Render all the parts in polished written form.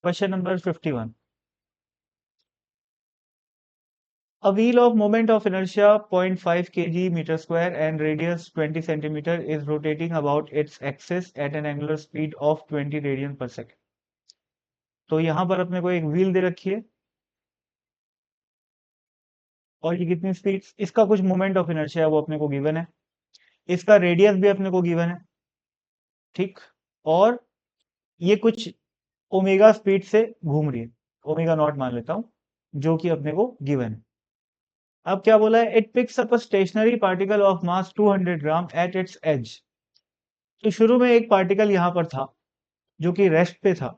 Question number 51. A wheel of moment of inertia 0.5 kg meter square and radius 20 centimeter is rotating about its axis at an angular speed of 20 radian per second. तो यहाँ पर अपने को एक wheel दे रखी है और ये कितनी स्पीड, इसका कुछ मोमेंट ऑफ इनर्शिया है वो अपने को गिवन है, इसका रेडियस भी अपने को गिवन है, ठीक, और ये कुछ ओमेगा स्पीड से घूम रही है, ओमेगा नॉट मान लेता हूं, जो कि अपने को गिवन है. अब क्या बोला है, it picks up a stationary particle of mass 200 gram at its edge. तो शुरू में एक पार्टिकल यहां पर था जो कि रेस्ट पे था,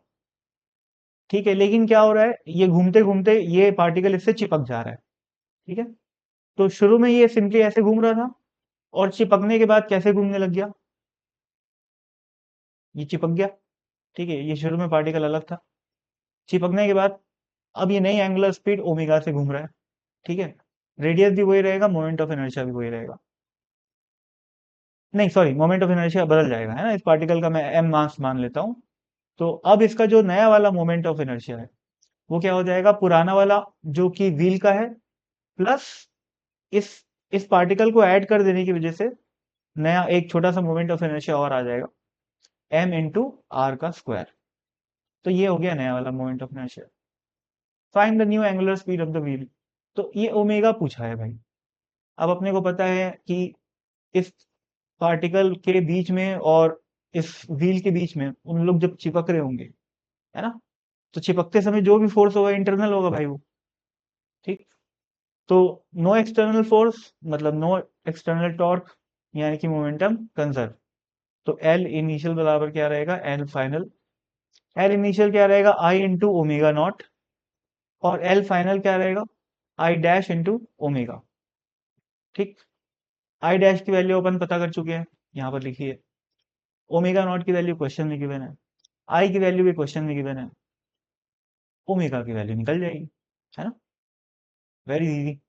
ठीक है, लेकिन क्या हो रहा है, ये घूमते घूमते ये पार्टिकल इससे चिपक जा रहा है, ठीक है. तो शुरू में ये सिंपली ऐसे घूम रहा था और चिपकने के बाद कैसे घूमने लग गया, ये चिपक गया, ठीक है, ये शुरू में पार्टिकल अलग था, चिपकने के बाद अब ये नई एंगुलर स्पीड ओमेगा से घूम रहा है, ठीक है, रेडियस भी वही रहेगा, मोमेंट ऑफ इनर्शिया भी वही रहेगा, नहीं सॉरी, मोमेंट ऑफ इनर्शिया बदल जाएगा, है ना, इस पार्टिकल का मैं एम मास मान लेता हूं. तो अब इसका जो नया वाला मोमेंट ऑफ इनर्शिया है वो क्या हो जाएगा, पुराना वाला जो कि व्हील का है प्लस इस इस पार्टिकल को ऐड कर देने की वजह से नया एक छोटा सा मोमेंट ऑफ इनर्शिया और आ जाएगा, एम इंटू आर का स्क्वायर. तो ये हो गया नया वाला moment of inertia. Find the new angular speed of the wheel. तो ये ओमेगा पूछा है भाई. अब अपने को पता है कि इस पार्टिकल के बीच में और इस व्हील के बीच में उन लोग जब चिपक रहे होंगे, है ना, तो चिपकते समय जो भी फोर्स होगा इंटरनल होगा भाई वो, ठीक. तो नो एक्सटर्नल फोर्स मतलब नो एक्सटर्नल टॉर्क, यानी कि मोमेंटम कंजर्व. तो एल इनिशियल बराबर क्या रहेगा, एल फाइनल. एल इनिशियल क्या रहेगा, आई इंटू ओमेगा नॉट, और एल फाइनल क्या रहेगा, आई डैश इंटू ओमेगा, ठीक. आई डैश की वैल्यू अपन पता कर चुके हैं, यहाँ पर लिखी है. ओमेगा नॉट की वैल्यू क्वेश्चन में गिवन है, आई की वैल्यू भी क्वेश्चन में गिवन है, ओमेगा की वैल्यू निकल जाएगी, है ना, वेरी इजी.